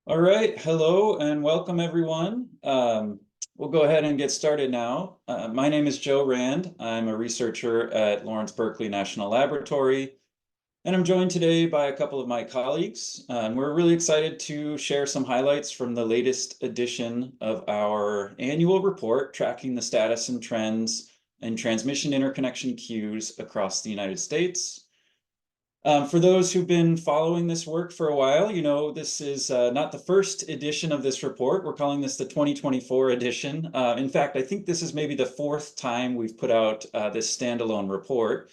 All right, hello and welcome everyone. We'll go ahead and get started now. My name is Joe Rand. I'm a researcher at Lawrence Berkeley National Laboratory, and I'm joined today by a couple of my colleagues. We're really excited to share some highlights from the latest edition of our annual report tracking the status and trends in transmission interconnection queues across the United States. For those who've been following this work for a while, you know this is not the first edition of this report. We're calling this the 2024 edition. In fact, I think this is maybe the fourth time we've put out this standalone report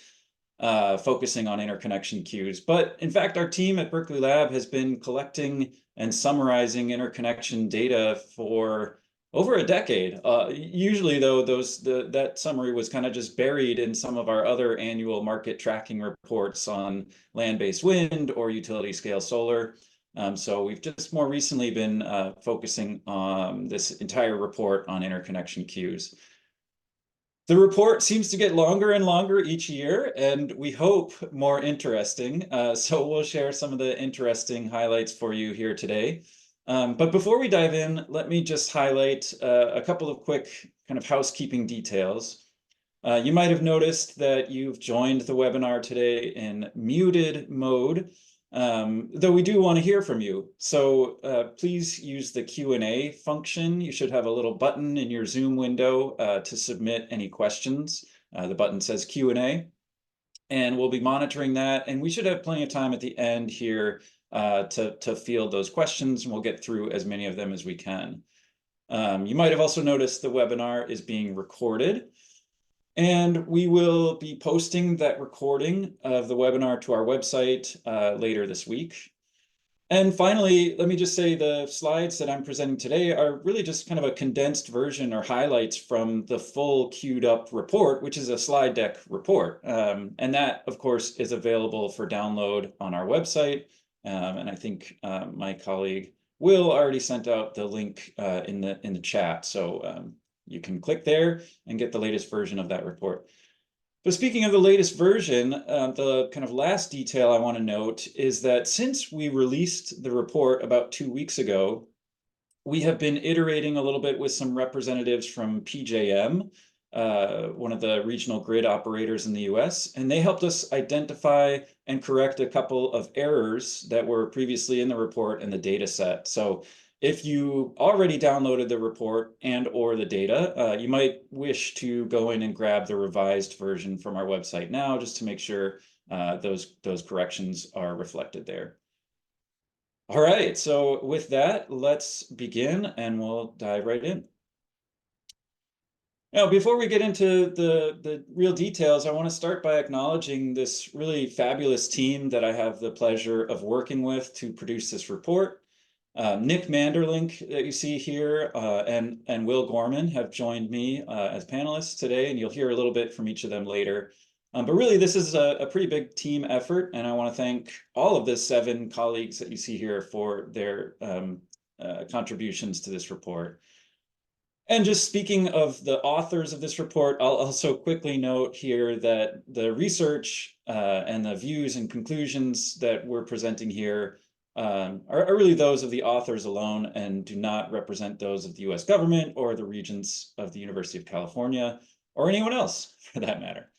focusing on interconnection queues. But in fact, our team at Berkeley Lab has been collecting and summarizing interconnection data for over a decade. Usually, though, that summary was kind of just buried in some of our other annual market tracking reports on land-based wind or utility-scale solar. So we've just more recently been focusing on this entire report on interconnection queues. The report seems to get longer and longer each year, and we hope more interesting. So we'll share some of the interesting highlights for you here today. But before we dive in, let me just highlight a couple of quick kind of housekeeping details. You might have noticed that you've joined the webinar today in muted mode, though we do want to hear from you. So please use the Q&A function. You should have a little button in your Zoom window to submit any questions. The button says Q&A, and we'll be monitoring that. And we should have plenty of time at the end here to field those questions, and we'll get through as many of them as we can. You might have also noticed the webinar is being recorded, and we will be posting that recording of the webinar to our website later this week. And finally, let me just say the slides that I'm presenting today are really just kind of a condensed version or highlights from the full queued up report, which is a slide deck report. And that, of course, is available for download on our website. And I think my colleague Will already sent out the link in the chat. So you can click there and get the latest version of that report. But speaking of the latest version, the kind of last detail I want to note is that since we released the report about 2 weeks ago, we have been iterating a little bit with some representatives from PJM, one of the regional grid operators in the US, and they helped us identify and correct a couple of errors that were previously in the report and the data set. So if you already downloaded the report and or the data, you might wish to go in and grab the revised version from our website now, just to make sure those corrections are reflected there. All right, so with that, let's begin and we'll dive right in. Now, before we get into the real details, I want to start by acknowledging this really fabulous team that I have the pleasure of working with to produce this report. Nick Manderlink that you see here and Will Gorman have joined me as panelists today, and you'll hear a little bit from each of them later. But really, this is a pretty big team effort, and I want to thank all of the 7 colleagues that you see here for their contributions to this report. And just speaking of the authors of this report, I'll also quickly note here that the research and the views and conclusions that we're presenting here are really those of the authors alone and do not represent those of the US government or the regents of the University of California or anyone else for that matter.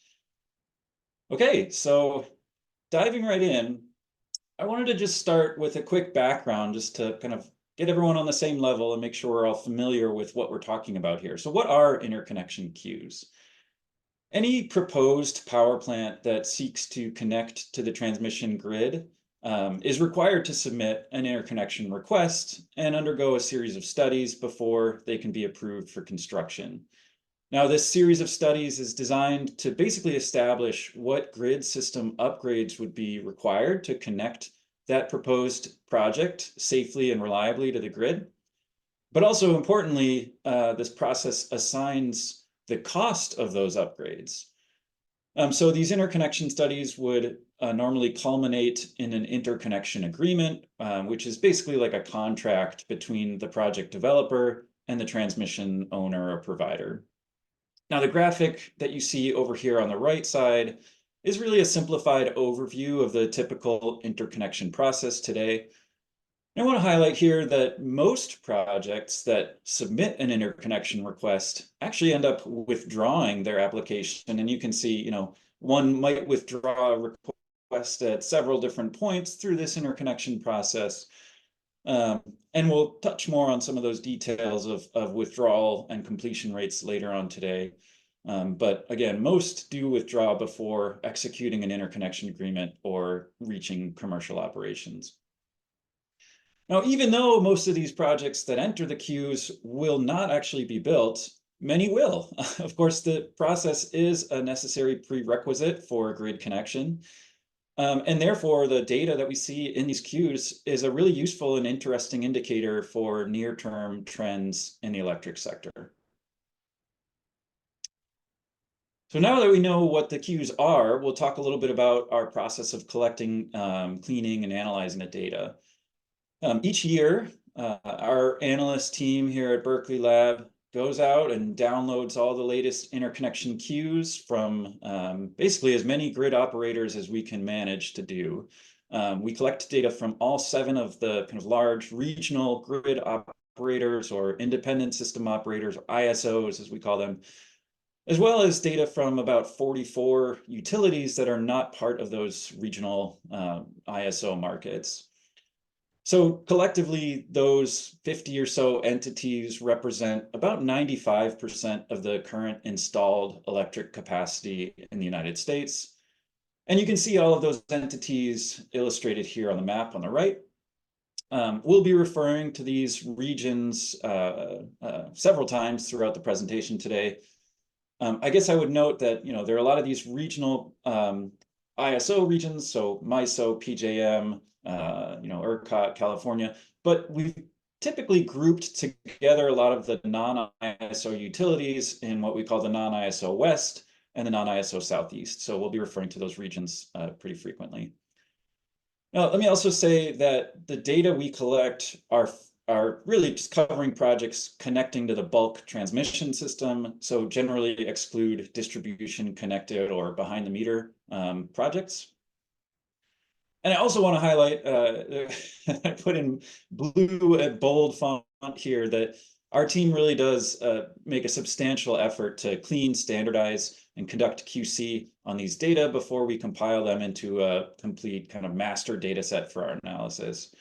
Okay, so diving right in, I wanted to just start with a quick background just to kind of get everyone on the same level and make sure we're all familiar with what we're talking about here. So what are interconnection queues? Any proposed power plant that seeks to connect to the transmission grid is required to submit an interconnection request and undergo a series of studies before they can be approved for construction. Now, this series of studies is designed to basically establish what grid system upgrades would be required to connect that proposed project safely and reliably to the grid. But also importantly, this process assigns the cost of those upgrades. So these interconnection studies would normally culminate in an interconnection agreement, which is basically like a contract between the project developer and the transmission owner or provider. Now, the graphic that you see over here on the right side is really a simplified overview of the typical interconnection process today. I want to highlight here that most projects that submit an interconnection request actually end up withdrawing their application. And you can see, one might withdraw a request at several different points through this interconnection process. And we'll touch more on some of those details of withdrawal and completion rates later on today. But again, most do withdraw before executing an interconnection agreement or reaching commercial operations. Now, even though most of these projects that enter the queues will not actually be built, many will. Of course, the process is a necessary prerequisite for grid connection. And therefore, the data that we see in these queues is a really useful and interesting indicator for near-term trends in the electric sector. So now that we know what the queues are, we'll talk a little bit about our process of collecting, cleaning, and analyzing the data. Each year, our analyst team here at Berkeley Lab goes out and downloads all the latest interconnection queues from basically as many grid operators as we can manage to do. We collect data from all 7 of the kind of large regional grid operators or independent system operators, or ISOs as we call them, as well as data from about 44 utilities that are not part of those regional ISO markets. So collectively, those 50 or so entities represent about 95% of the current installed electric capacity in the United States. And you can see all of those entities illustrated here on the map on the right. We'll be referring to these regions several times throughout the presentation today. I guess I would note that there are a lot of these regional ISO regions, so MISO, PJM, ERCOT, California, but we've typically grouped together a lot of the non-ISO utilities in what we call the non-ISO West and the non-ISO Southeast. So we'll be referring to those regions pretty frequently. Now, let me also say that the data we collect are really just covering projects connecting to the bulk transmission system, so generally exclude distribution connected or behind the meter projects. And I also want to highlight, I put in blue and bold font here, that our team really does make a substantial effort to clean, standardize, and conduct QC on these data before we compile them into a complete kind of master data set for our analysis.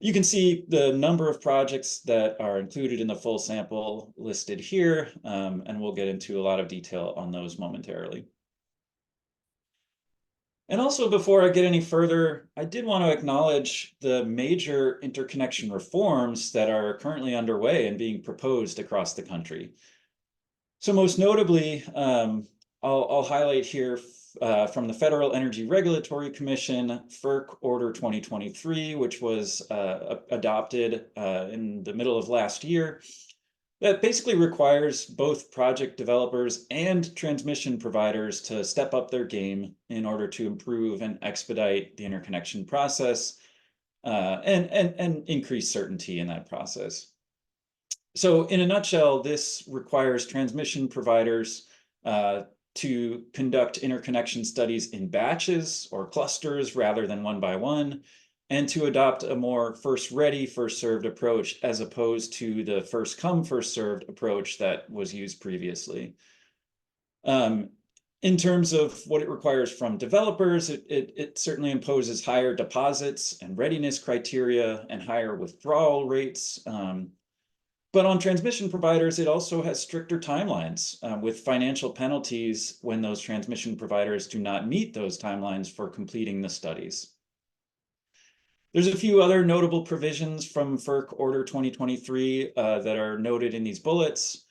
You can see the number of projects that are included in the full sample listed here, and we'll get into a lot of detail on those momentarily. And also, before I get any further, I did want to acknowledge the major interconnection reforms that are currently underway and being proposed across the country. So most notably, I'll highlight here from the Federal Energy Regulatory Commission, FERC Order 2023, which was adopted in the middle of last year, that basically requires both project developers and transmission providers to step up their game in order to improve and expedite the interconnection process and increase certainty in that process. So in a nutshell, this requires transmission providers to conduct interconnection studies in batches or clusters rather than one by one, and to adopt a more first ready, first served approach as opposed to the first come, first served approach that was used previously. In terms of what it requires from developers, it certainly imposes higher deposits and readiness criteria and higher withdrawal rates. But on transmission providers, it also has stricter timelines with financial penalties when those transmission providers do not meet those timelines for completing the studies. There's a few other notable provisions from FERC Order 2023 that are noted in these bullets.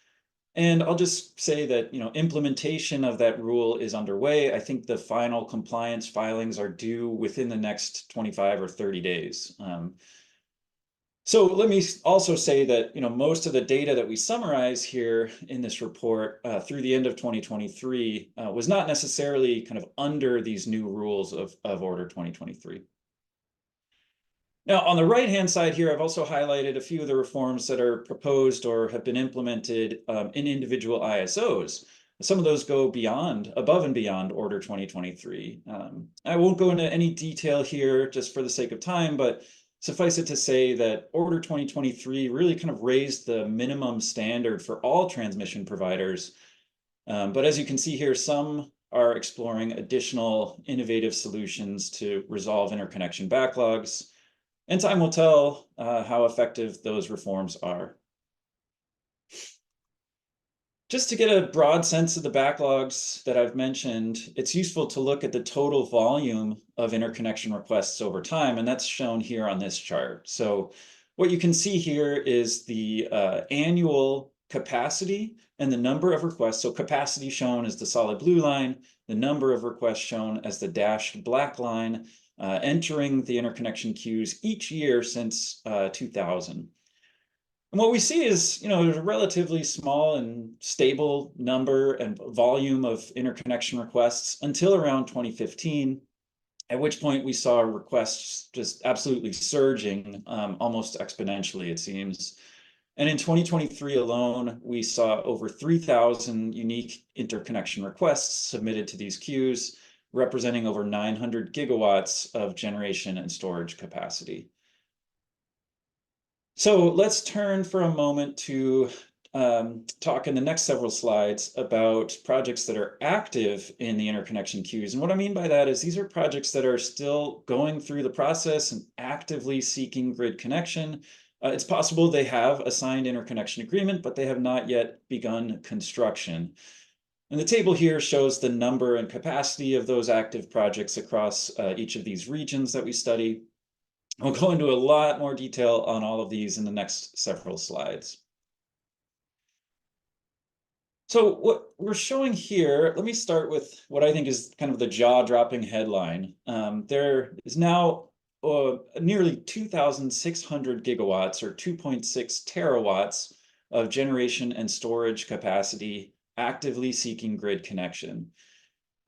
And I'll just say that implementation of that rule is underway. I think the final compliance filings are due within the next 25 or 30 days. So let me also say that most of the data that we summarize here in this report through the end of 2023 was not necessarily kind of under these new rules of Order 2023. Now, on the right-hand side here, I've also highlighted a few of the reforms that are proposed or have been implemented in individual ISOs. Some of those go above and beyond Order 2023. I won't go into any detail here just for the sake of time, but suffice it to say that Order 2023 really kind of raised the minimum standard for all transmission providers. But as you can see here, some are exploring additional innovative solutions to resolve interconnection backlogs, and time will tell how effective those reforms are. Just to get a broad sense of the backlogs that I've mentioned, it's useful to look at the total volume of interconnection requests over time, and that's shown here on this chart. So what you can see here is the annual capacity and the number of requests. So capacity shown as the solid blue line, the number of requests shown as the dashed black line, entering the interconnection queues each year since 2000. And what we see is, there's a relatively small and stable number and volume of interconnection requests until around 2015, at which point we saw requests just absolutely surging, almost exponentially, it seems. And in 2023 alone, we saw over 3,000 unique interconnection requests submitted to these queues, representing over 900 gigawatts of generation and storage capacity. So let's turn for a moment to talk in the next several slides about projects that are active in the interconnection queues. And what I mean by that is these are projects that are still going through the process and actively seeking grid connection. It's possible they have a signed interconnection agreement, but they have not yet begun construction. And the table here shows the number and capacity of those active projects across each of these regions that we study. We'll go into a lot more detail on all of these in the next several slides. So what we're showing here, let me start with what I think is kind of the jaw-dropping headline. There is now nearly 2,600 gigawatts or 2.6 terawatts of generation and storage capacity actively seeking grid connection.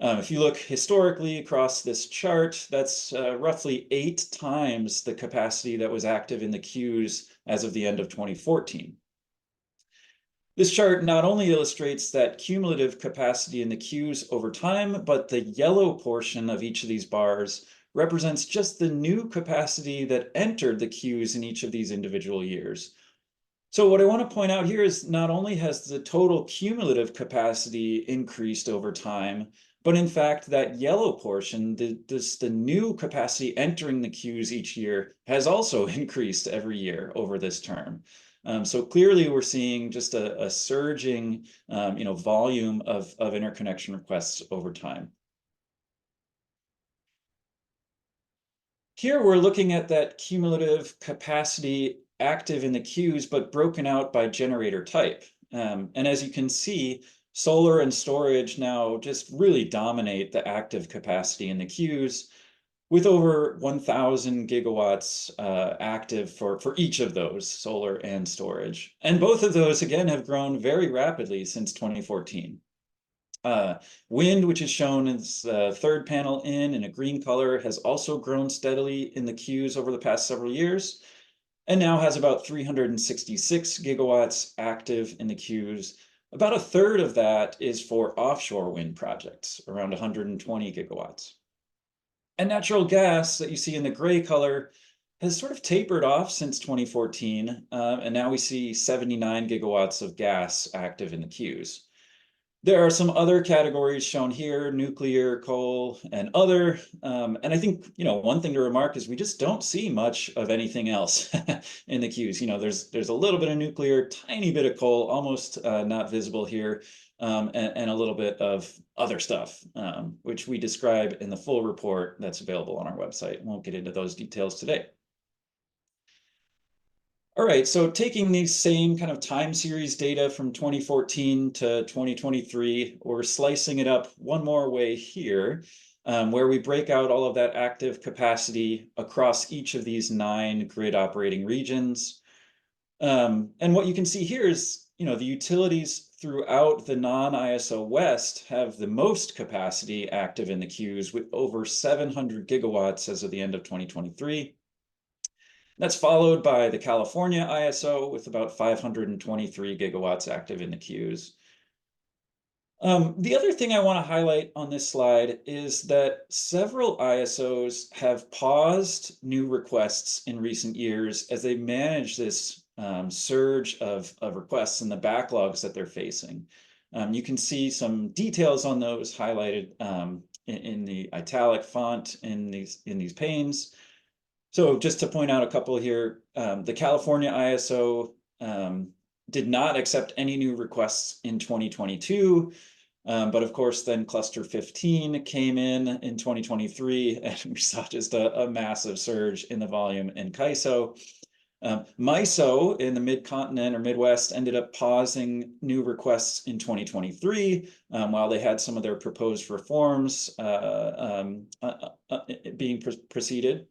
If you look historically across this chart, that's roughly 8 times the capacity that was active in the queues as of the end of 2014. This chart not only illustrates that cumulative capacity in the queues over time, but the yellow portion of each of these bars represents just the new capacity that entered the queues in each of these individual years. So what I want to point out here is not only has the total cumulative capacity increased over time, but in fact, that yellow portion, the new capacity entering the queues each year has also increased every year over this term. So clearly we're seeing just a surging volume of interconnection requests over time. Here we're looking at that cumulative capacity active in the queues, but broken out by generator type. And as you can see, solar and storage now just really dominate the active capacity in the queues, with over 1,000 gigawatts active for each of those, solar and storage. And both of those, again, have grown very rapidly since 2014. Wind, which is shown as the third panel in a green color, has also grown steadily in the queues over the past several years, and now has about 366 gigawatts active in the queues. About a third of that is for offshore wind projects, around 120 gigawatts. And natural gas that you see in the gray color has sort of tapered off since 2014, and now we see 79 gigawatts of gas active in the queues. There are some other categories shown here, nuclear, coal, and other. And I think, one thing to remark is we just don't see much of anything else in the queues. There's a little bit of nuclear, tiny bit of coal, almost not visible here, and a little bit of other stuff, which we describe in the full report that's available on our website. Won't get into those details today. All right, so taking these same kind of time series data from 2014 to 2023, we're slicing it up one more way here, where we break out all of that active capacity across each of these 9 grid operating regions. And what you can see here is, the utilities throughout the non-ISO West have the most capacity active in the queues, with over 700 gigawatts as of the end of 2023. That's followed by the California ISO with about 523 gigawatts active in the queues. The other thing I want to highlight on this slide is that several ISOs have paused new requests in recent years as they manage this surge of requests and the backlogs that they're facing. You can see some details on those highlighted in the italic font in these panes. So just to point out a couple here, the California ISO did not accept any new requests in 2022. But of course, then cluster 15 came in 2023, and we saw just a massive surge in the volume in CAISO. MISO in the mid-continent or Midwest ended up pausing new requests in 2023 while they had some of their proposed reforms being proceeded.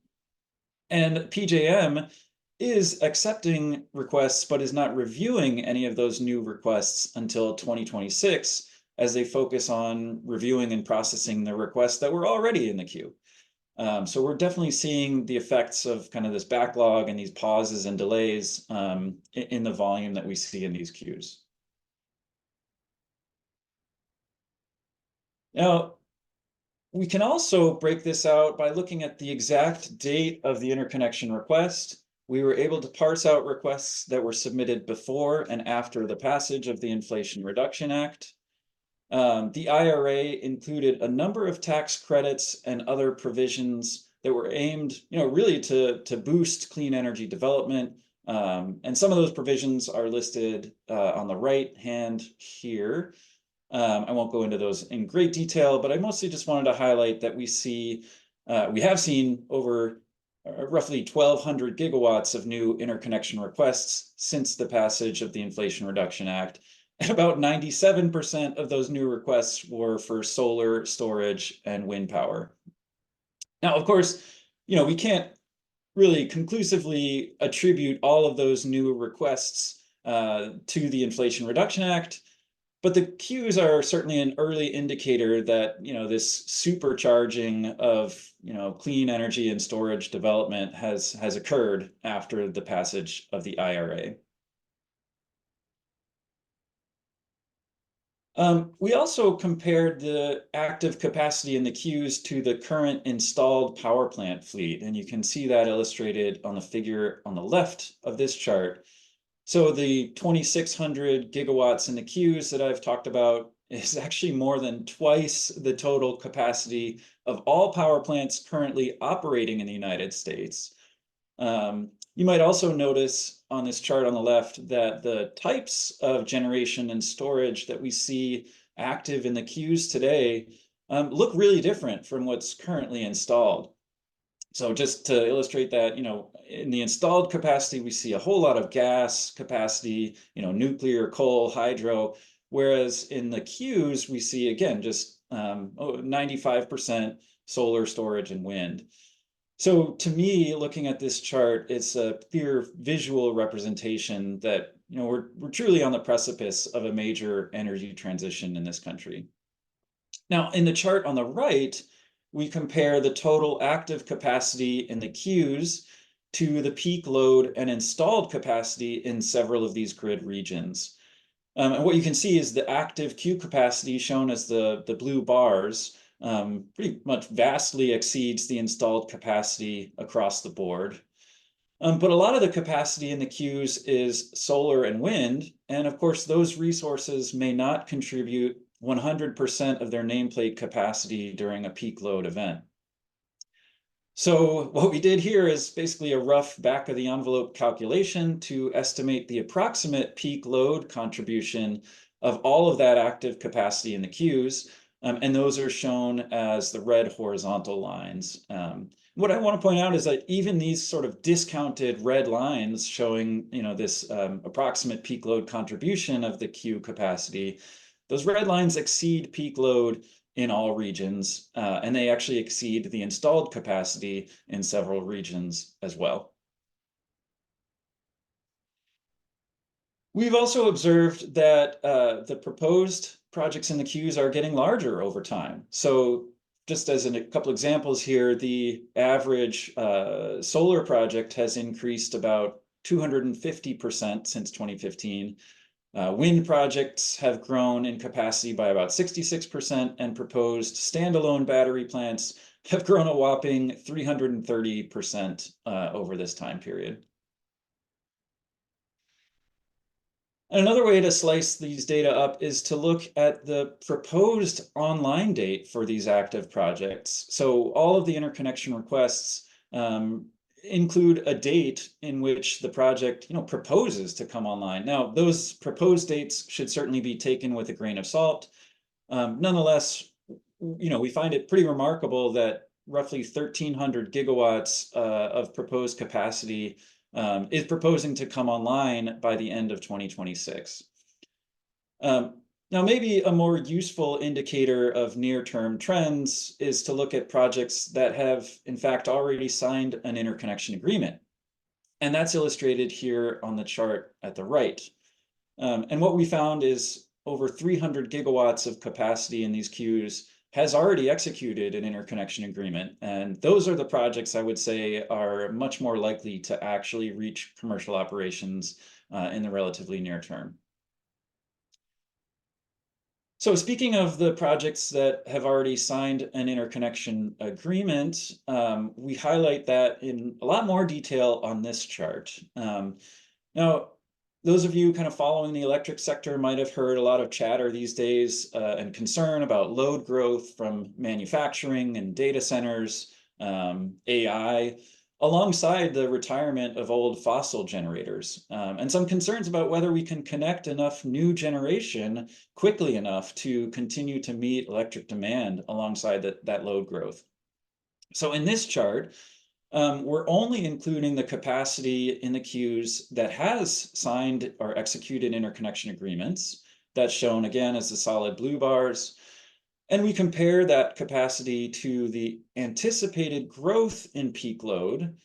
And PJM is accepting requests, but is not reviewing any of those new requests until 2026, as they focus on reviewing and processing the requests that were already in the queue. So we're definitely seeing the effects of kind of this backlog and these pauses and delays in the volume that we see in these queues. Now, we can also break this out by looking at the exact date of the interconnection request. We were able to parse out requests that were submitted before and after the passage of the Inflation Reduction Act. The IRA included a number of tax credits and other provisions that were aimed, really to boost clean energy development. And some of those provisions are listed on the right hand here. I won't go into those in great detail, but I mostly just wanted to highlight that we have seen over roughly 1,200 gigawatts of new interconnection requests since the passage of the Inflation Reduction Act. And about 97% of those new requests were for solar, storage, and wind power. Now, of course, we can't really conclusively attribute all of those new requests to the Inflation Reduction Act, but the queues are certainly an early indicator that this supercharging of clean energy and storage development has occurred after the passage of the IRA. We also compared the active capacity in the queues to the current installed power plant fleet, and you can see that illustrated on the figure on the left of this chart. So the 2,600 gigawatts in the queues that I've talked about is actually more than twice the total capacity of all power plants currently operating in the United States. You might also notice on this chart on the left that the types of generation and storage that we see active in the queues today look really different from what's currently installed. So just to illustrate that, in the installed capacity, we see a whole lot of gas capacity, nuclear, coal, hydro, whereas in the queues, we see, again, just 95% solar, storage, and wind. So to me, looking at this chart, it's a clear visual representation that we're truly on the precipice of a major energy transition in this country. Now, in the chart on the right, we compare the total active capacity in the queues to the peak load and installed capacity in several of these grid regions. And what you can see is the active queue capacity, shown as the blue bars, pretty much vastly exceeds the installed capacity across the board. But a lot of the capacity in the queues is solar and wind, and of course those resources may not contribute 100% of their nameplate capacity during a peak load event. So what we did here is basically a rough back of the envelope calculation to estimate the approximate peak load contribution of all of that active capacity in the queues. And those are shown as the red horizontal lines. What I want to point out is that even these sort of discounted red lines showing, this approximate peak load contribution of the queue capacity, those red lines exceed peak load in all regions, and they actually exceed the installed capacity in several regions as well. We've also observed that the proposed projects in the queues are getting larger over time. So just as a couple examples here, the average solar project has increased about 250% since 2015. Wind projects have grown in capacity by about 66%, and proposed standalone battery plants have grown a whopping 330% over this time period. And another way to slice these data up is to look at the proposed online date for these active projects. So all of the interconnection requests include a date in which the project, proposes to come online. Now, those proposed dates should certainly be taken with a grain of salt. Nonetheless, we find it pretty remarkable that roughly 1,300 gigawatts of proposed capacity is proposing to come online by the end of 2026. Now, maybe a more useful indicator of near-term trends is to look at projects that have, in fact, already signed an interconnection agreement. And that's illustrated here on the chart at the right. And what we found is over 300 gigawatts of capacity in these queues has already executed an interconnection agreement. And those are the projects I would say are much more likely to actually reach commercial operations in the relatively near term. So speaking of the projects that have already signed an interconnection agreement, we highlight that in a lot more detail on this chart. Now, those of you kind of following the electric sector might have heard a lot of chatter these days and concern about load growth from manufacturing and data centers, AI, alongside the retirement of old fossil generators, and some concerns about whether we can connect enough new generation quickly enough to continue to meet electric demand alongside that load growth. So in this chart, we're only including the capacity in the queues that has signed or executed interconnection agreements. That's shown again as the solid blue bars. And we compare that capacity to the anticipated growth in peak load,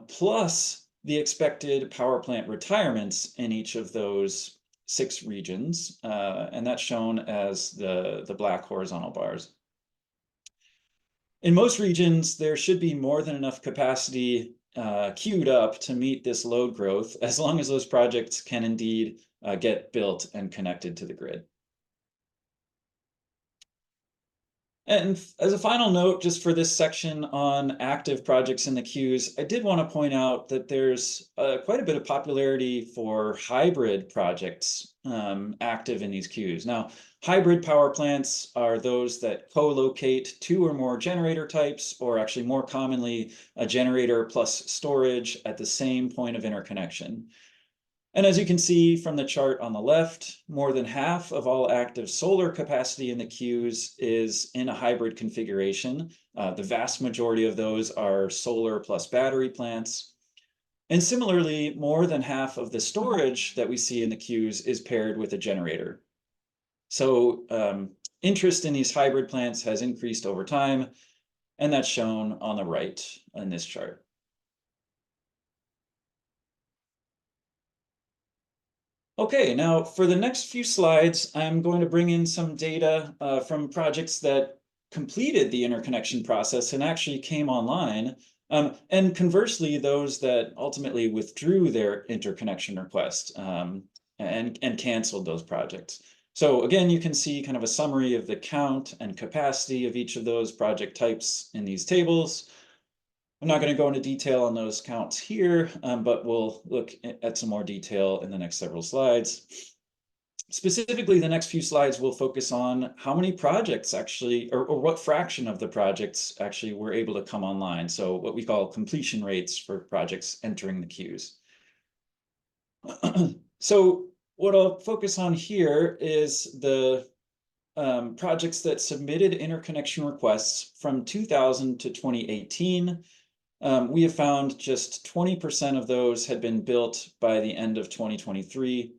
plus the expected power plant retirements in each of those 6 regions. And that's shown as the black horizontal bars. In most regions, there should be more than enough capacity queued up to meet this load growth, as long as those projects can indeed get built and connected to the grid. And as a final note, just for this section on active projects in the queues, I did want to point out that there's quite a bit of popularity for hybrid projects active in these queues. Now, hybrid power plants are those that co-locate 2 or more generator types, or actually more commonly, a generator plus storage at the same point of interconnection. And as you can see from the chart on the left, more than half of all active solar capacity in the queues is in a hybrid configuration. The vast majority of those are solar plus battery plants. And similarly, more than half of the storage that we see in the queues is paired with a generator. So interest in these hybrid plants has increased over time, and that's shown on the right in this chart. Okay, now for the next few slides, I'm going to bring in some data from projects that completed the interconnection process and actually came online, and conversely, those that ultimately withdrew their interconnection request and canceled those projects. So again, you can see kind of a summary of the count and capacity of each of those project types in these tables. I'm not going to go into detail on those counts here, but we'll look at some more detail in the next several slides. Specifically, the next few slides will focus on how many projects actually, or what fraction of the projects actually were able to come online. So what we call completion rates for projects entering the queues. So what I'll focus on here is the projects that submitted interconnection requests from 2000 to 2018. We have found just 20% of those had been built by the end of 2023.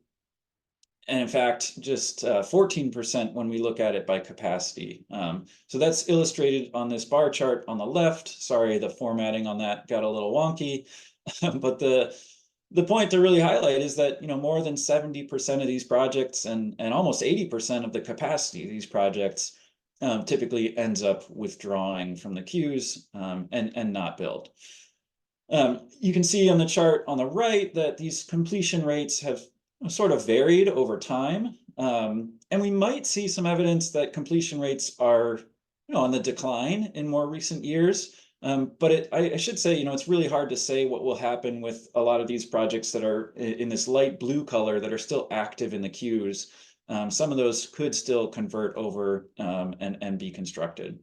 And in fact, just 14% when we look at it by capacity. So that's illustrated on this bar chart on the left. Sorry, the formatting on that got a little wonky. But the point to really highlight is that more than 70% of these projects and almost 80% of the capacity of these projects typically ends up withdrawing from the queues and not built. You can see on the chart on the right that these completion rates have sort of varied over time. And we might see some evidence that completion rates are, on the decline in more recent years. But I should say, it's really hard to say what will happen with a lot of these projects that are in this light blue color that are still active in the queues. Some of those could still convert over and be constructed.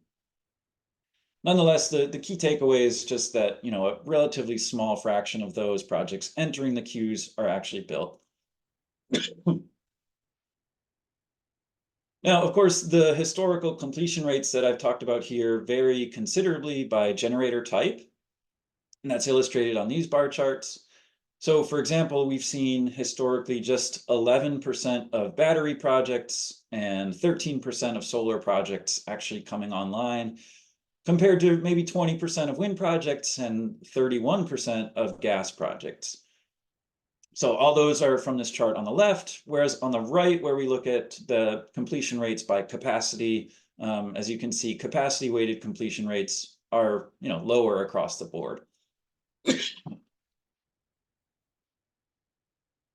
Nonetheless, the key takeaway is just that, a relatively small fraction of those projects entering the queues are actually built. Now, of course, the historical completion rates that I've talked about here vary considerably by generator type, and that's illustrated on these bar charts. So, for example, we've seen historically just 11% of battery projects and 13% of solar projects actually coming online, compared to maybe 20% of wind projects and 31% of gas projects. So all those are from this chart on the left, whereas on the right, where we look at the completion rates by capacity, as you can see, capacity-weighted completion rates are, lower across the board.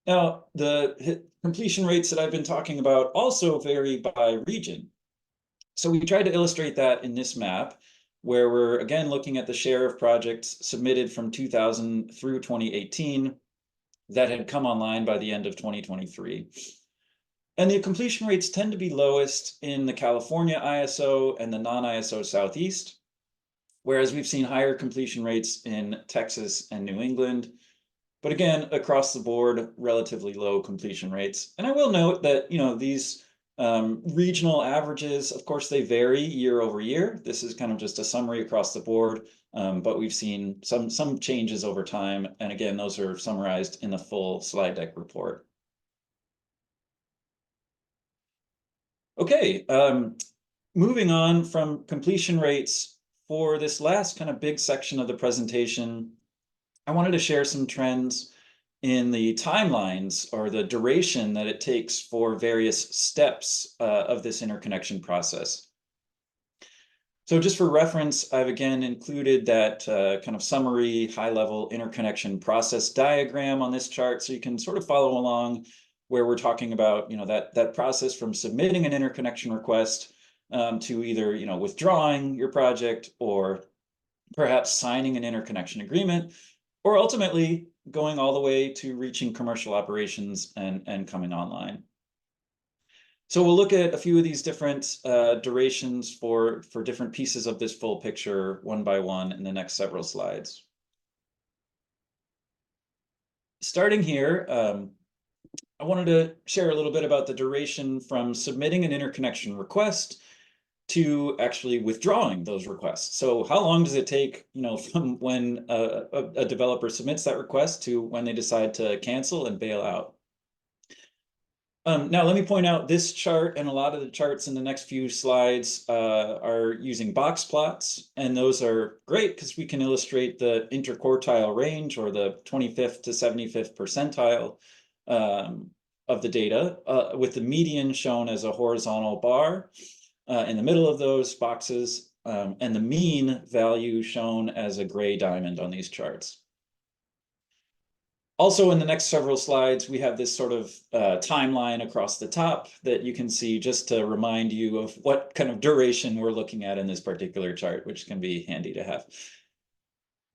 Now, the completion rates that I've been talking about also vary by region. So we tried to illustrate that in this map, where we're again looking at the share of projects submitted from 2000 through 2018 that had come online by the end of 2023. And the completion rates tend to be lowest in the California ISO and the non-ISO Southeast, whereas we've seen higher completion rates in Texas and New England. But again, across the board, relatively low completion rates. And I will note that, these regional averages, of course, they vary year over year. This is kind of just a summary across the board, but we've seen some changes over time. And again, those are summarized in the full slide deck report. Okay, moving on from completion rates, for this last kind of big section of the presentation, I wanted to share some trends in the timelines or the duration that it takes for various steps of this interconnection process. So just for reference, I've again included that kind of summary high-level interconnection process diagram on this chart, so you can sort of follow along where we're talking about, that process from submitting an interconnection request to either, withdrawing your project or perhaps signing an interconnection agreement, or ultimately going all the way to reaching commercial operations and coming online. So we'll look at a few of these different durations for different pieces of this full picture one by one in the next several slides. Starting here, I wanted to share a little bit about the duration from submitting an interconnection request to actually withdrawing those requests. So how long does it take, from when a developer submits that request to when they decide to cancel and bail out? Now, let me point out this chart and a lot of the charts in the next few slides are using box plots, and those are great because we can illustrate the interquartile range or the 25th to 75th percentile of the data, with the median shown as a horizontal bar in the middle of those boxes, and the mean value shown as a gray diamond on these charts. Also, in the next several slides, we have this sort of timeline across the top that you can see just to remind you of what kind of duration we're looking at in this particular chart, which can be handy to have.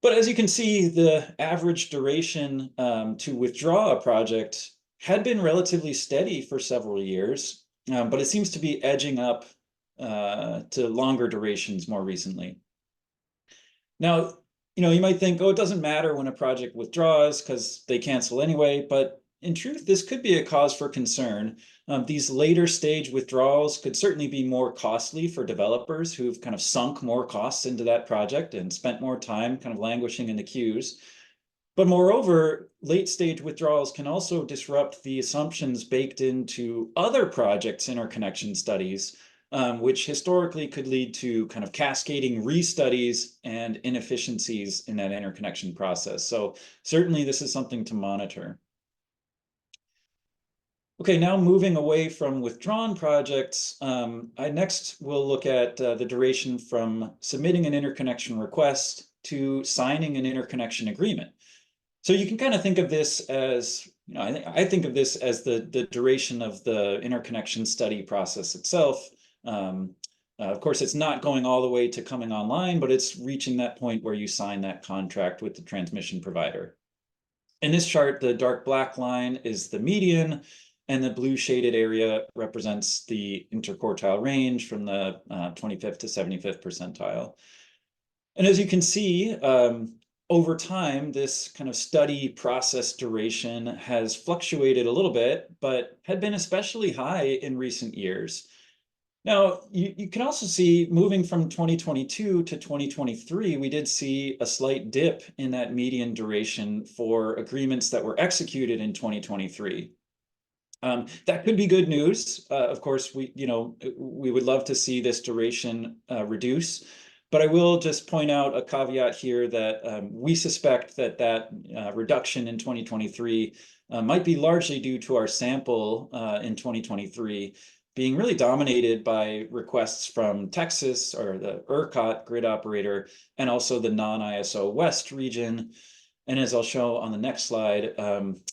But as you can see, the average duration to withdraw a project had been relatively steady for several years, but it seems to be edging up to longer durations more recently. Now, you might think, oh, it doesn't matter when a project withdraws because they cancel anyway, but in truth, this could be a cause for concern. These later stage withdrawals could certainly be more costly for developers who've kind of sunk more costs into that project and spent more time kind of languishing in the queues. But moreover, late stage withdrawals can also disrupt the assumptions baked into other projects' interconnection studies, which historically could lead to kind of cascading restudies and inefficiencies in that interconnection process. So certainly this is something to monitor. Okay, now moving away from withdrawn projects, I next will look at the duration from submitting an interconnection request to signing an interconnection agreement. So you can kind of think of this as I think of this as the duration of the interconnection study process itself. Of course, it's not going all the way to coming online, but it's reaching that point where you sign that contract with the transmission provider. In this chart, the dark black line is the median, and the blue shaded area represents the interquartile range from the 25th to 75th percentile. And as you can see, over time, this kind of study process duration has fluctuated a little bit, but had been especially high in recent years. Now, you can also see moving from 2022 to 2023, we did see a slight dip in that median duration for agreements that were executed in 2023. That could be good news. Of course, we would love to see this duration reduce. But I will just point out a caveat here that we suspect that reduction in 2023 might be largely due to our sample in 2023 being really dominated by requests from Texas, or the ERCOT grid operator, and also the non-ISO West region. And as I'll show on the next slide,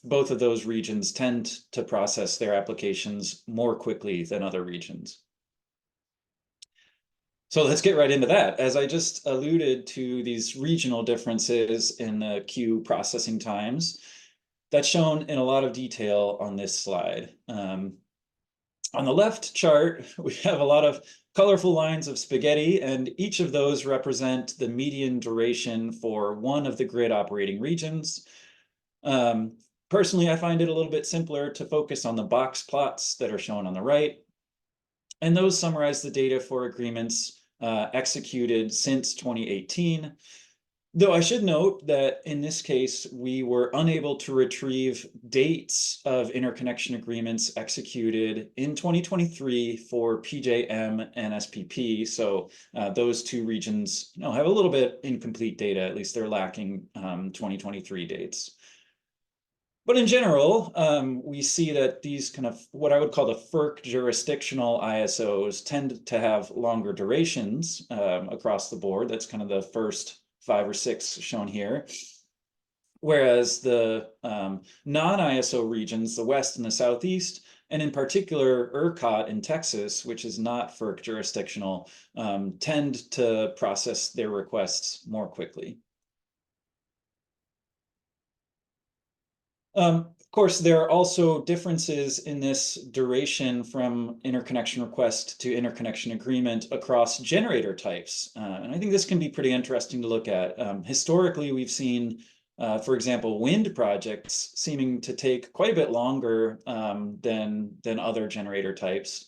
both of those regions tend to process their applications more quickly than other regions. So let's get right into that. As I just alluded to these regional differences in the queue processing times, that's shown in a lot of detail on this slide. On the left chart, we have a lot of colorful lines of spaghetti, and each of those represent the median duration for one of the grid operating regions. Personally, I find it a little bit simpler to focus on the box plots that are shown on the right. And those summarize the data for agreements executed since 2018. Though I should note that in this case, we were unable to retrieve dates of interconnection agreements executed in 2023 for PJM and SPP. So those two regions have a little bit incomplete data, at least they're lacking 2023 dates. But in general, we see that these kind of what I would call the FERC jurisdictional ISOs tend to have longer durations across the board. That's kind of the first 5 or 6 shown here. Whereas the non-ISO regions, the West and the Southeast, and in particular ERCOT in Texas, which is not FERC jurisdictional, tend to process their requests more quickly. Of course, there are also differences in this duration from interconnection request to interconnection agreement across generator types. And I think this can be pretty interesting to look at. Historically, we've seen, for example, wind projects seeming to take quite a bit longer than other generator types,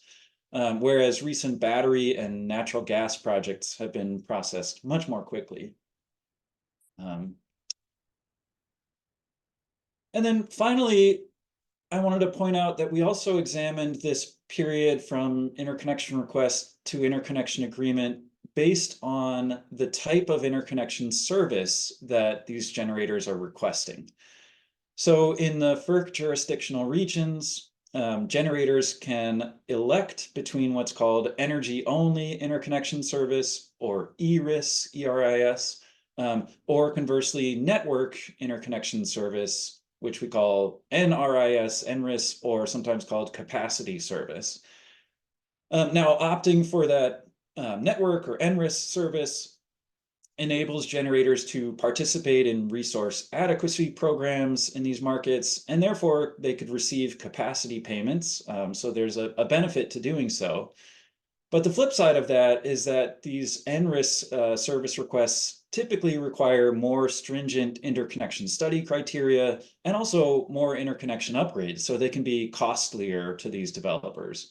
whereas recent battery and natural gas projects have been processed much more quickly. And then finally, I wanted to point out that we also examined this period from interconnection request to interconnection agreement based on the type of interconnection service that these generators are requesting. So in the FERC jurisdictional regions, generators can elect between what's called energy-only interconnection service, or ERIS, E-R-I-S, or conversely, network interconnection service, which we call NRIS, NRIS, or sometimes called capacity service. Now, opting for that network or NRIS service enables generators to participate in resource adequacy programs in these markets, and therefore they could receive capacity payments. So there's a benefit to doing so. But the flip side of that is that these NRIS service requests typically require more stringent interconnection study criteria and also more interconnection upgrades, so they can be costlier to these developers.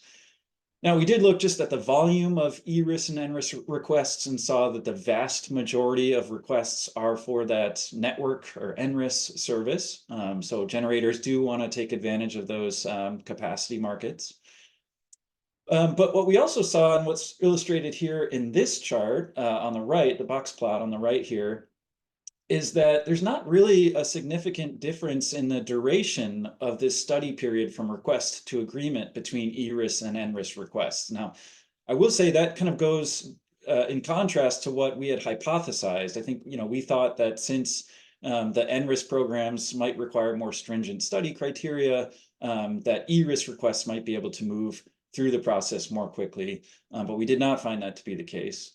Now, we did look just at the volume of ERIS and NRIS requests and saw that the vast majority of requests are for that network or NRIS service. So generators do want to take advantage of those capacity markets. But what we also saw, and what's illustrated here in this chart on the right, the box plot on the right here, is that there's not really a significant difference in the duration of this study period from request to agreement between ERIS and NRIS requests. Now, I will say that kind of goes in contrast to what we had hypothesized. I think, we thought that since The NRIS programs might require more stringent study criteria, that ERIS requests might be able to move through the process more quickly, but we did not find that to be the case.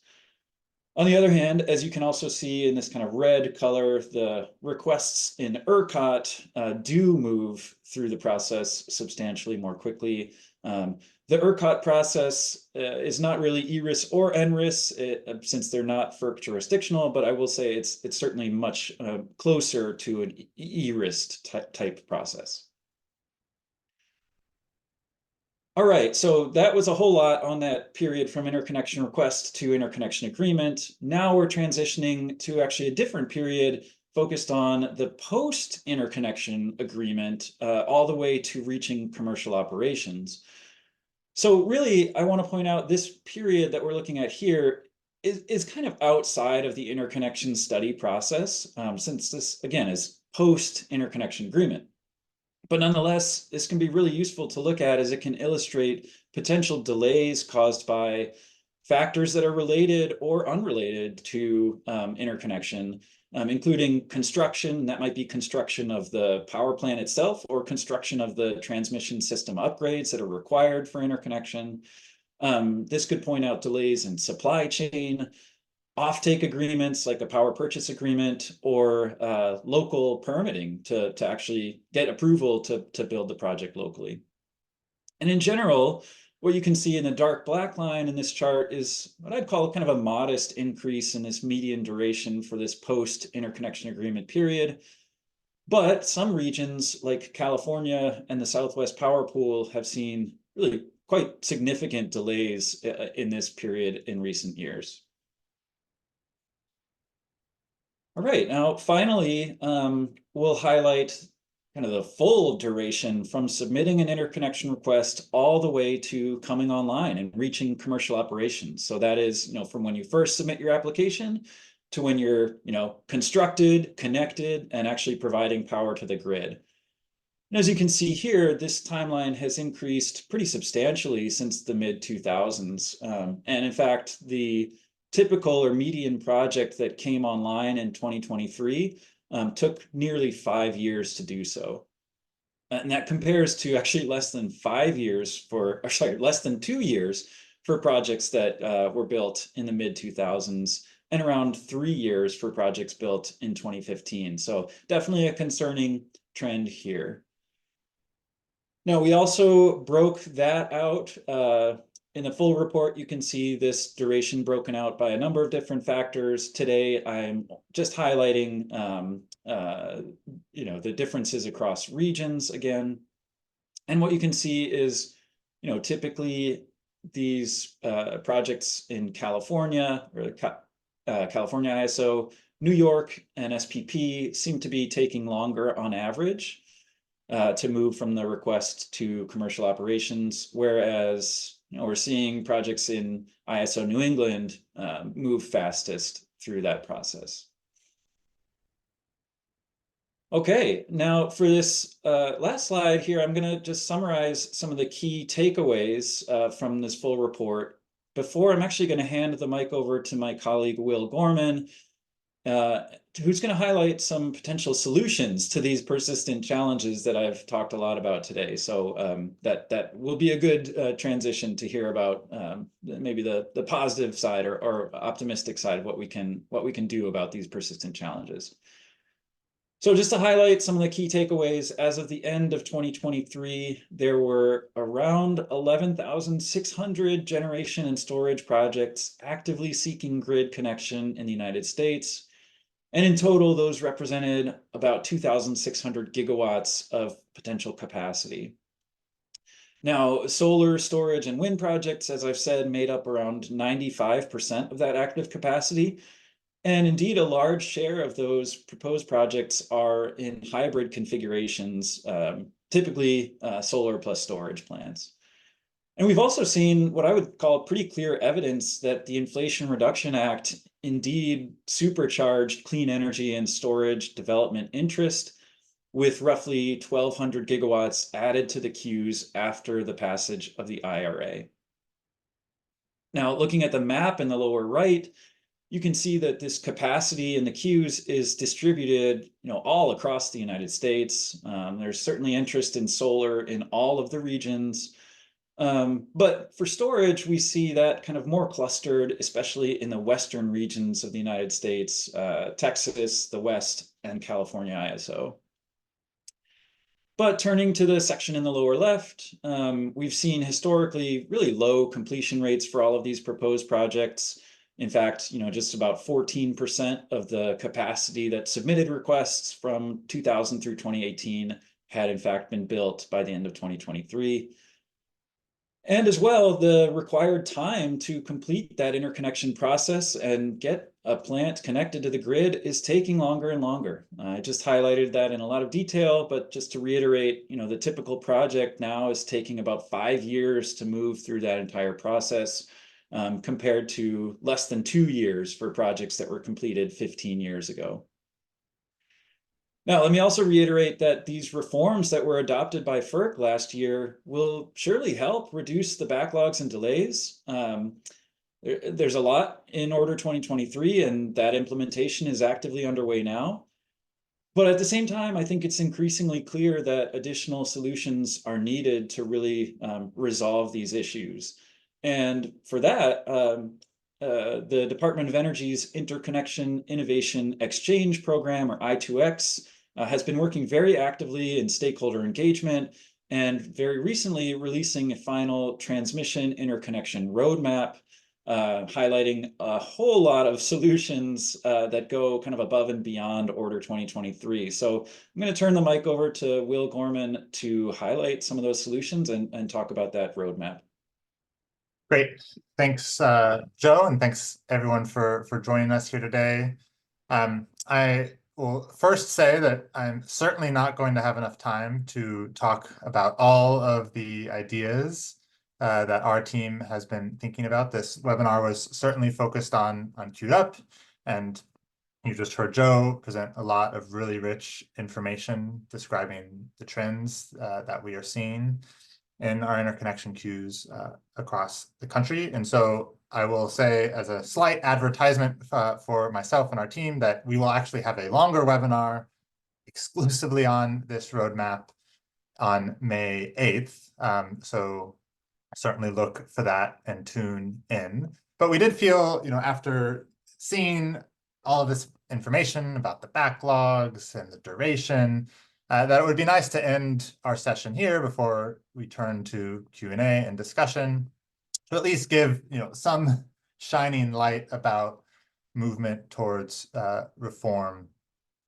On the other hand, as you can also see in this kind of red color, the requests in ERCOT do move through the process substantially more quickly. The ERCOT process is not really ERIS or NRIS since they're not FERC jurisdictional, but I will say it's certainly much closer to an ERIS type process. All right, so that was a whole lot on that period from interconnection request to interconnection agreement. Now we're transitioning to actually a different period focused on the post-interconnection agreement all the way to reaching commercial operations. So really, I want to point out this period that we're looking at here is kind of outside of the interconnection study process, since this, again, is post-interconnection agreement. But nonetheless, this can be really useful to look at as it can illustrate potential delays caused by factors that are related or unrelated to interconnection, including construction. That might be construction of the power plant itself or construction of the transmission system upgrades that are required for interconnection. This could point out delays in supply chain, offtake agreements like a power purchase agreement, or local permitting to actually get approval to build the project locally. And in general, what you can see in the dark black line in this chart is what I'd call kind of a modest increase in this median duration for this post-interconnection agreement period. But some regions like California and the Southwest Power Pool have seen really quite significant delays in this period in recent years. All right, now finally, we'll highlight kind of the full duration from submitting an interconnection request all the way to coming online and reaching commercial operations. So that is, from when you first submit your application to when you're, constructed, connected, and actually providing power to the grid. And as you can see here, this timeline has increased pretty substantially since the mid-2000s. And in fact, the typical or median project that came online in 2023 took nearly 5 years to do so. And that compares to actually less than 2 years for projects that were built in the mid-2000s and around 3 years for projects built in 2015. So definitely a concerning trend here. Now, we also broke that out. In the full report, you can see this duration broken out by a number of different factors. Today, I'm just highlighting the differences across regions again. And what you can see is, typically these projects in California or California ISO, New York, and SPP seem to be taking longer on average to move from the request to commercial operations, whereas we're seeing projects in ISO New England move fastest through that process. Okay, now for this last slide here, I'm going to just summarize some of the key takeaways from this full report before I'm actually going to hand the mic over to my colleague, Will Gorman, who's going to highlight some potential solutions to these persistent challenges that I've talked a lot about today. So that will be a good transition to hear about maybe the positive side or optimistic side of what we can do about these persistent challenges. So just to highlight some of the key takeaways, as of the end of 2023, there were around 11,600 generation and storage projects actively seeking grid connection in the United States. And in total, those represented about 2,600 gigawatts of potential capacity. Now, solar, storage, and wind projects, as I've said, made up around 95% of that active capacity. And indeed, a large share of those proposed projects are in hybrid configurations, typically solar plus storage plants. And we've also seen what I would call pretty clear evidence that the Inflation Reduction Act indeed supercharged clean energy and storage development interest, with roughly 1,200 gigawatts added to the queues after the passage of the IRA. Now, looking at the map in the lower right, you can see that this capacity in the queues is distributed, all across the United States. There's certainly interest in solar in all of the regions. But for storage, we see that kind of more clustered, especially in the western regions of the United States, Texas, the West, and California ISO. But turning to the section in the lower left, we've seen historically really low completion rates for all of these proposed projects. In fact, just about 14% of the capacity that submitted requests from 2000 through 2018 had in fact been built by the end of 2023. And as well, the required time to complete that interconnection process and get a plant connected to the grid is taking longer and longer. I just highlighted that in a lot of detail, but just to reiterate, the typical project now is taking about 5 years to move through that entire process, compared to less than 2 years for projects that were completed 15 years ago. Now, let me also reiterate that these reforms that were adopted by FERC last year will surely help reduce the backlogs and delays. There's a lot in Order 2023, and that implementation is actively underway now. But at the same time, I think it's increasingly clear that additional solutions are needed to really resolve these issues. And for that, the Department of Energy's Interconnection Innovation Exchange Program, or I2X, has been working very actively in stakeholder engagement and very recently releasing a final transmission interconnection roadmap, highlighting a whole lot of solutions that go kind of above and beyond Order 2023. So I'm going to turn the mic over to Will Gorman to highlight some of those solutions and talk about that roadmap. Great. Thanks, Joe, and thanks everyone for joining us here today. I will first say that I'm certainly not going to have enough time to talk about all of the ideas that our team has been thinking about. This webinar was certainly focused on Queued Up, and you just heard Joe present a lot of really rich information describing the trends that we are seeing in our interconnection queues across the country. And so I will say, as a slight advertisement for myself and our team, that we will actually have a longer webinar exclusively on this roadmap on May 8th. So certainly look for that and tune in. But we did feel, after seeing all of this information about the backlogs and the duration, that it would be nice to end our session here before we turn to Q&A and discussion, to at least give some shining light about movement towards reform,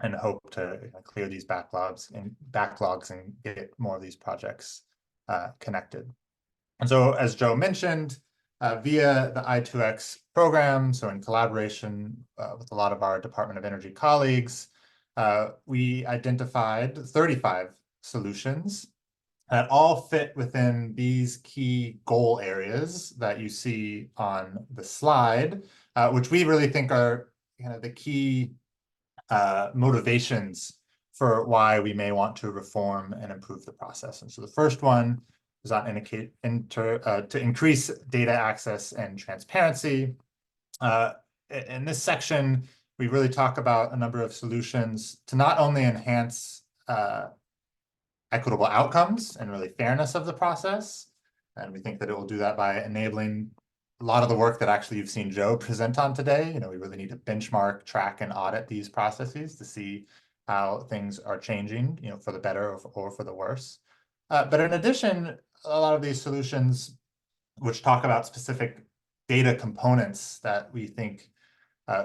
and hope to clear these backlogs and get more of these projects connected. And so, as Joe mentioned, via the I2X program, so in collaboration with a lot of our Department of Energy colleagues, we identified 35 solutions that all fit within these key goal areas that you see on the slide, which we really think are the key motivations for why we may want to reform and improve the process. And so the first one is on to increase data access and transparency. In this section, we really talk about a number of solutions to not only enhance equitable outcomes and really fairness of the process, and we think that it will do that by enabling a lot of the work that actually you've seen Joe present on today. We really need to benchmark, track, and audit these processes to see how things are changing, for the better or for the worse. But in addition, a lot of these solutions, which talk about specific data components that we think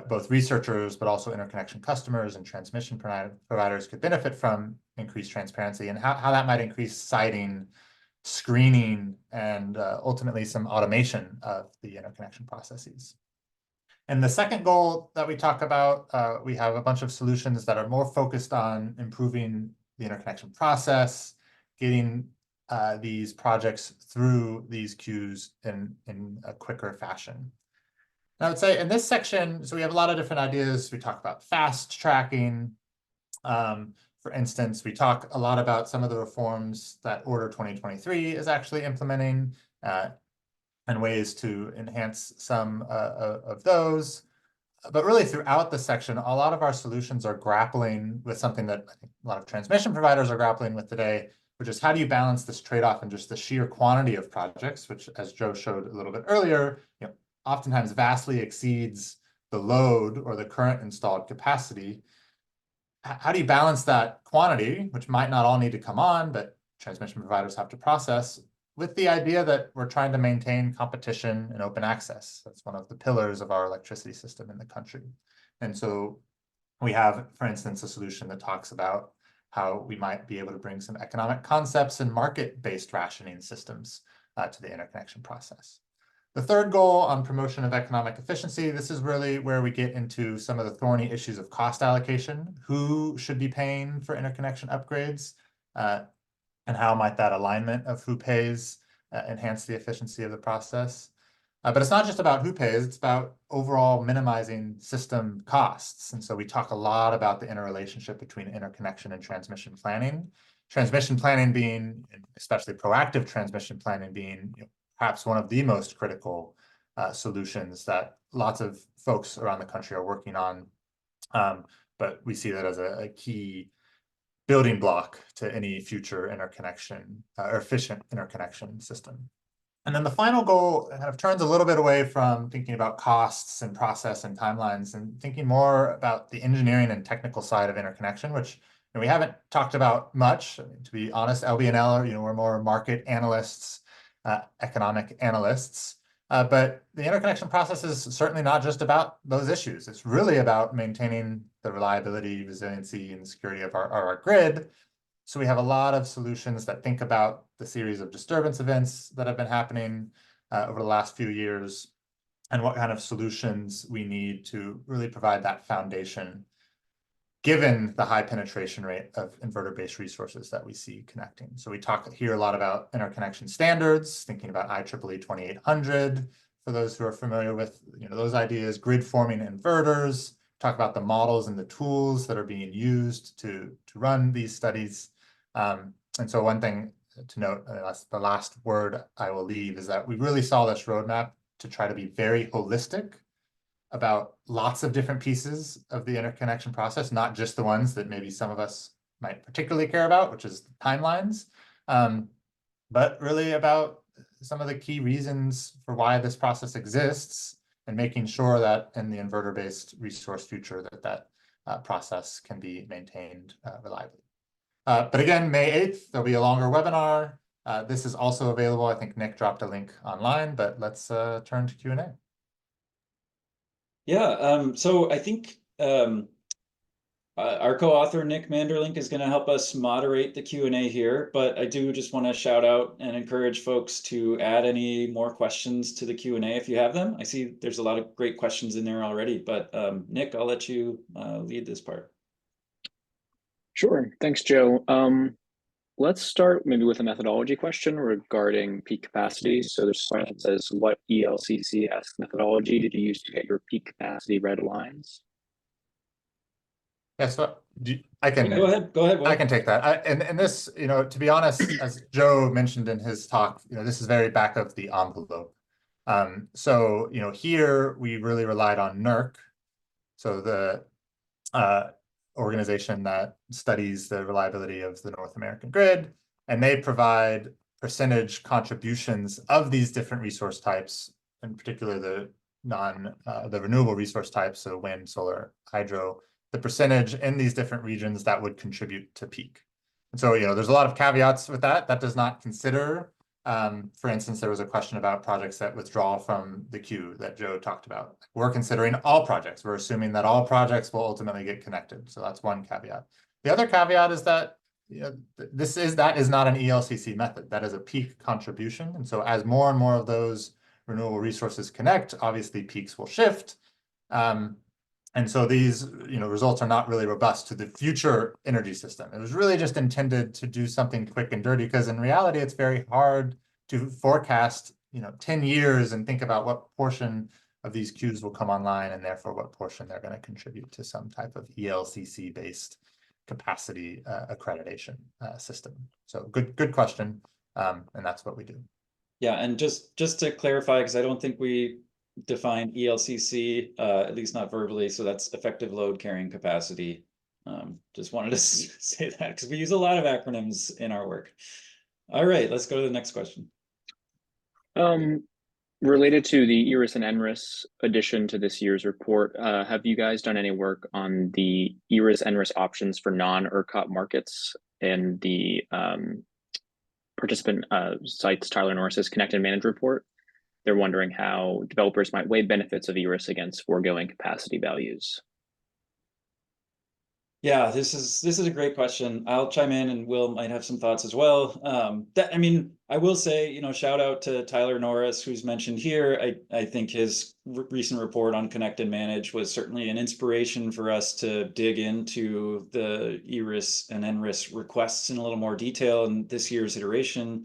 both researchers, but also interconnection customers and transmission providers could benefit from increased transparency, and how that might increase siting, screening, and ultimately some automation of the interconnection processes. And the second goal that we talk about, we have a bunch of solutions that are more focused on improving the interconnection process, getting these projects through these queues in a quicker fashion. And I would say in this section, so we have a lot of different ideas. We talk about fast tracking. For instance, we talk a lot about some of the reforms that Order 2023 is actually implementing, and ways to enhance some of those. But really throughout the section, a lot of our solutions are grappling with something that I think a lot of transmission providers are grappling with today, which is how do you balance this trade-off in just the sheer quantity of projects, which, as Joe showed a little bit earlier, oftentimes vastly exceeds the load or the current installed capacity. How do you balance that quantity, which might not all need to come on, but transmission providers have to process, with the idea that we're trying to maintain competition and open access? That's one of the pillars of our electricity system in the country. And so we have, for instance, a solution that talks about how we might be able to bring some economic concepts and market-based rationing systems to the interconnection process. The third goal on promotion of economic efficiency, this is really where we get into some of the thorny issues of cost allocation. Who should be paying for interconnection upgrades? And how might that alignment of who pays enhance the efficiency of the process? But it's not just about who pays, it's about overall minimizing system costs. And so we talk a lot about the interrelationship between interconnection and transmission planning. Transmission planning being, especially proactive transmission planning being, perhaps one of the most critical solutions that lots of folks around the country are working on. But we see that as a key building block to any future interconnection or efficient interconnection system. And then the final goal kind of turns a little bit away from thinking about costs and process and timelines and thinking more about the engineering and technical side of interconnection, which we haven't talked about much. I mean, to be honest, LB and L, we're more market analysts, economic analysts. But the interconnection process is certainly not just about those issues. It's really about maintaining the reliability, resiliency, and security of our grid. So we have a lot of solutions that think about the series of disturbance events that have been happening over the last few years and what kind of solutions we need to really provide that foundation given the high penetration rate of inverter-based resources that we see connecting. So we talk here a lot about interconnection standards, thinking about IEEE 2800, for those who are familiar with those ideas, grid forming inverters, talk about the models and the tools that are being used to run these studies. And so one thing to note, that's the last word I will leave, is that we really saw this roadmap to try to be very holistic about lots of different pieces of the interconnection process, not just the ones that maybe some of us might particularly care about, which is timelines, but really about some of the key reasons for why this process exists and making sure that in the inverter-based resource future that process can be maintained reliably. But again, May 8th, there'll be a longer webinar. This is also available. I think Nick dropped a link online, but let's turn to Q&A. Yeah, so I think our co-author, Nick Manderlink, is going to help us moderate the Q&A here, but I do just want to shout out and encourage folks to add any more questions to the Q&A if you have them. I see there's a lot of great questions in there already, but Nick, I'll let you lead this part. Sure, thanks, Joe. Let's start maybe with a methodology question regarding peak capacity. So there's a question that says, what ELCC-esque methodology did you use to get your peak capacity red lines? Yeah, so I can go ahead. I can take that. And this, to be honest, as Joe mentioned in his talk, this is very back of the envelope. So here we really relied on NERC, so the organization that studies the reliability of the North American grid, and they provide percentage contributions of these different resource types, in particular the renewable resource types, so wind, solar, hydro, the percentage in these different regions that would contribute to peak. And so, there's a lot of caveats with that. That does not consider, for instance, there was a question about projects that withdraw from the queue that Joe talked about. We're considering all projects. We're assuming that all projects will ultimately get connected. So that's one caveat. The other caveat is that that is not an ELCC method. That is a peak contribution. And so as more and more of those renewable resources connect, obviously peaks will shift. And so these results are not really robust to the future energy system. It was really just intended to do something quick and dirty, because in reality, it's very hard to forecast 10 years and think about what portion of these queues will come online and therefore what portion they're going to contribute to some type of ELCC-based capacity accreditation system. So good question, and that's what we do. Yeah, and just to clarify, because I don't think we define ELCC, at least not verbally. So that's effective load carrying capacity. Just wanted to say that because we use a lot of acronyms in our work. All right, let's go to the next question. Related to the ERIS and NRIS addition to this year's report, have you guys done any work on the ERIS NRIS options for non-ERCOT markets and the participant cites Tyler Norris's Connect and Manage report? They're wondering how developers might weigh benefits of ERIS against foregoing capacity values. Yeah, this is a great question. I'll chime in, and Will might have some thoughts as well. I mean, I will say, you know, shout out to Tyler Norris, who's mentioned here. I think his recent report on Connect and Manage was certainly an inspiration for us to dig into the ERIS and NRIS requests in a little more detail in this year's iteration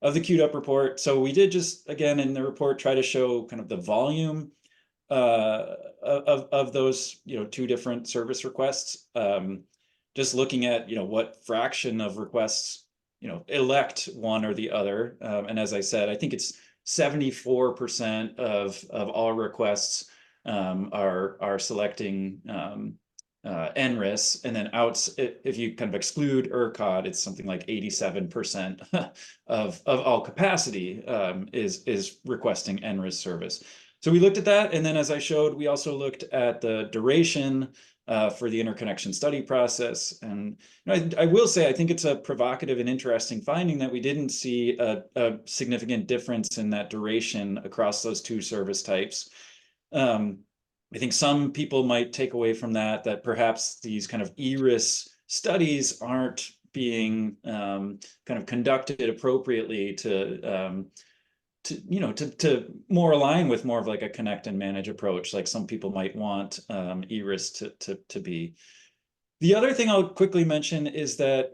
of the queued up report. So we did just, again, in the report, try to show kind of the volume of those, you know, two different service requests. Just looking at, you know, what fraction of requests, you know, elect one or the other. And as I said, I think it's 74% of all requests are selecting NRIS, and then if you kind of exclude ERCOT, it's something like 87% of all capacity is requesting NRIS service. So we looked at that, and then as I showed, we also looked at the duration for the interconnection study process. And you know, I will say, I think it's a provocative and interesting finding that we didn't see a significant difference in that duration across those two service types. I think some people might take away from that perhaps these kind of ERIS studies aren't being kind of conducted appropriately to more align with more of like a connect and manage approach, like some people might want ERIS to be. The other thing I'll quickly mention is that,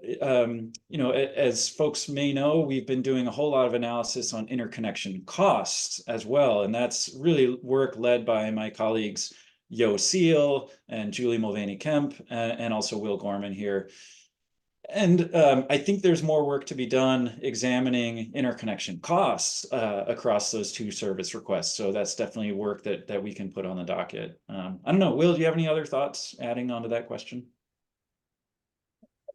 you know, as folks may know, we've been doing a whole lot of analysis on interconnection costs as well. And that's really work led by my colleagues, Yo Seal and Julie Mulvaney-Kemp, and also Will Gorman here. And I think there's more work to be done examining interconnection costs across those two service requests. So that's definitely work that we can put on the docket. I don't know, Will, do you have any other thoughts adding on to that question?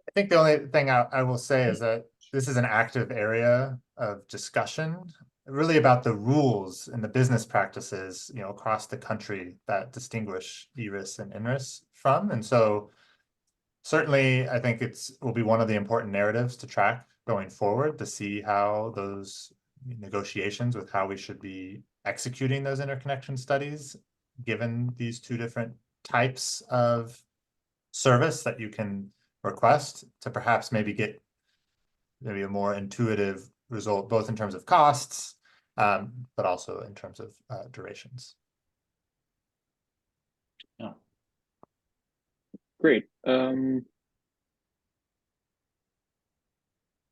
I think the only thing I will say is that this is an active area of discussion, really about the rules and the business practices, you know, across the country that distinguish ERIS and NRIS from. And so certainly, I think will be one of the important narratives to track going forward, to see how those negotiations with how we should be executing those interconnection studies, given these two different types of service that you can request, to perhaps maybe get maybe a more intuitive result, both in terms of costs, but also in terms of durations. Yeah. Great.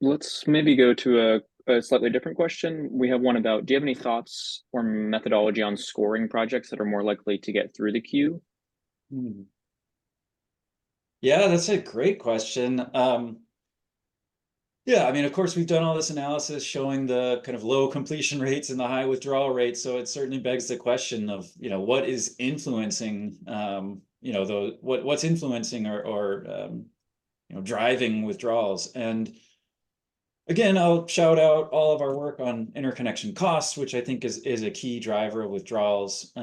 Let's maybe go to a slightly different question. We have one about, do you have any thoughts or methodology on scoring projects that are more likely to get through the queue? Yeah, that's a great question. Yeah, I mean, of course, we've done all this analysis showing the kind of low completion rates and the high withdrawal rates. So it certainly begs the question of, you know, what is influencing, you know, what's influencing or you know, driving withdrawals. And again, I'll shout out all of our work on interconnection costs, which I think is a key driver of withdrawals.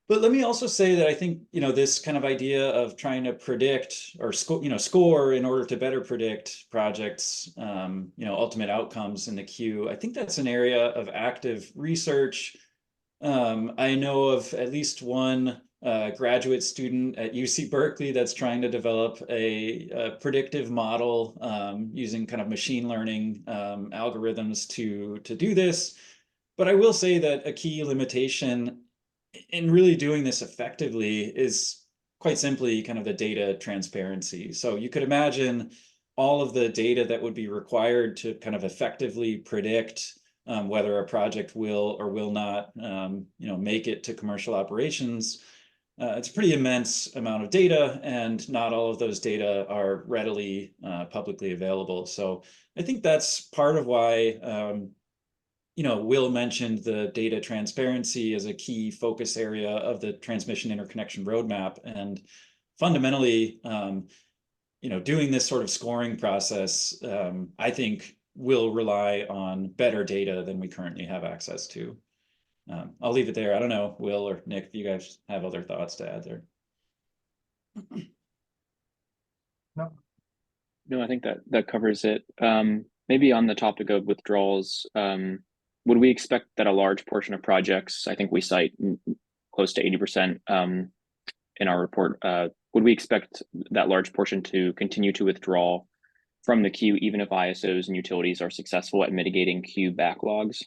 But let me also say that I think, you know, this kind of idea of trying to predict or score in order to better predict projects, you know, ultimate outcomes in the queue, I think that's an area of active research. I know of at least one graduate student at UC Berkeley that's trying to develop a predictive model using kind of machine learning algorithms to do this. But I will say that a key limitation in really doing this effectively is quite simply kind of the data transparency. So you could imagine all of the data that would be required to kind of effectively predict whether a project will or will not, you know, make it to commercial operations. It's a pretty immense amount of data, and not all of those data are readily publicly available. So I think that's part of why Will mentioned the data transparency as a key focus area of the transmission interconnection roadmap. And fundamentally, doing this sort of scoring process, I think will rely on better data than we currently have access to. I'll leave it there. I don't know, Will or Nick, if you guys have other thoughts to add there. No, I think that covers it. Maybe on the topic of withdrawals, would we expect that a large portion of projects, I think we cite close to 80% in our report, would we expect that large portion to continue to withdraw from the queue, even if ISOs and utilities are successful at mitigating queue backlogs?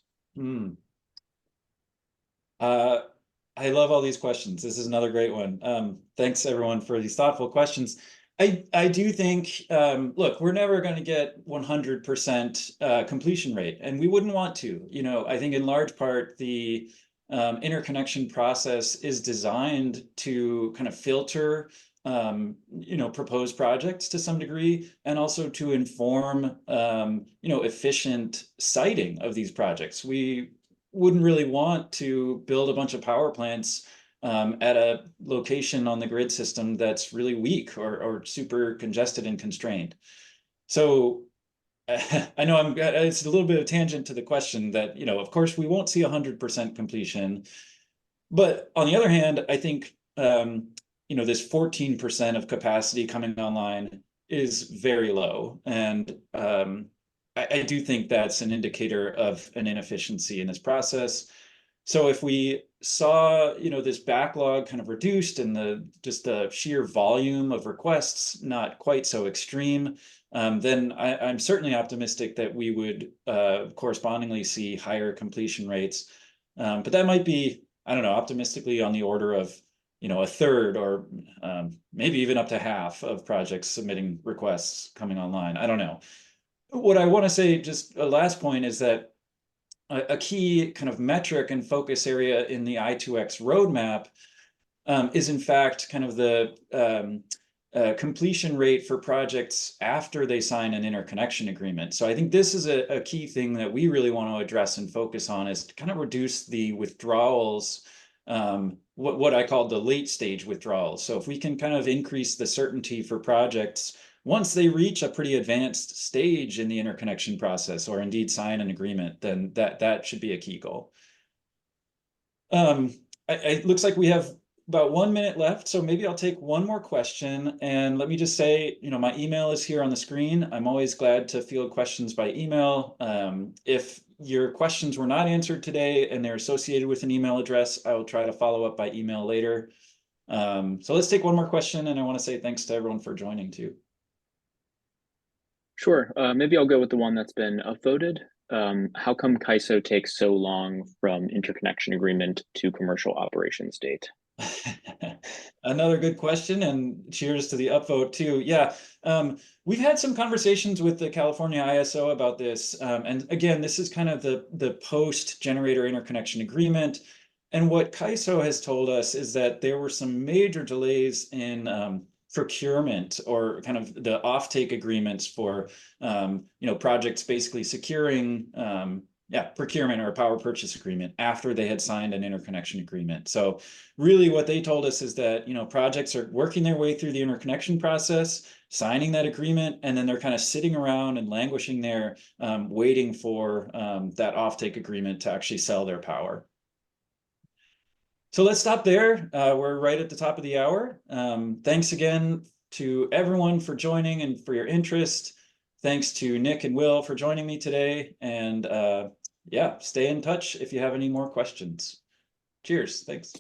I love all these questions. This is another great one. Thanks everyone for these thoughtful questions. I do think, look, we're never going to get 100% completion rate, and we wouldn't want to. I think in large part the interconnection process is designed to kind of filter proposed projects to some degree, and also to inform efficient siting of these projects. We wouldn't really want to build a bunch of power plants at a location on the grid system that's really weak or super congested and constrained. So I know it's a little bit of a tangent to the question that, of course we won't see 100% completion, but on the other hand, I think, this 14% of capacity coming online is very low. And I do think that's an indicator of an inefficiency in this process. So if we saw, this backlog kind of reduced and just the sheer volume of requests not quite so extreme, then I'm certainly optimistic that we would correspondingly see higher completion rates. But that might be, I don't know, optimistically on the order of, a third or maybe even up to half of projects submitting requests coming online. I don't know. What I want to say, just a last point, is that a key kind of metric and focus area in the I2X roadmap is in fact kind of the completion rate for projects after they sign an interconnection agreement. So I think this is a key thing that we really want to address and focus on, is to kind of reduce the withdrawals, what I call the late stage withdrawals. So if we can kind of increase the certainty for projects once they reach a pretty advanced stage in the interconnection process, or indeed sign an agreement, then that should be a key goal. It looks like we have about 1 minute left, so maybe I'll take one more question. And let me just say, my email is here on the screen. I'm always glad to field questions by email. If your questions were not answered today and they're associated with an email address, I will try to follow up by email later. So let's take one more question, and I want to say thanks to everyone for joining too. Sure. Maybe I'll go with the one that's been upvoted. How come CAISO takes so long from interconnection agreement to commercial operations date? Another good question, and cheers to the upvote too. Yeah, we've had some conversations with the California ISO about this. And again, this is kind of the post-generator interconnection agreement. And what CAISO has told us is that there were some major delays in procurement, or kind of the offtake agreements for projects basically securing procurement or a power purchase agreement after they had signed an interconnection agreement. So really what they told us is that projects are working their way through the interconnection process, signing that agreement, and then they're kind of sitting around and languishing there, waiting for that offtake agreement to actually sell their power. So let's stop there. We're right at the top of the hour. Thanks again to everyone for joining and for your interest. Thanks to Nick and Will for joining me today. And stay in touch if you have any more questions. Cheers. Thanks.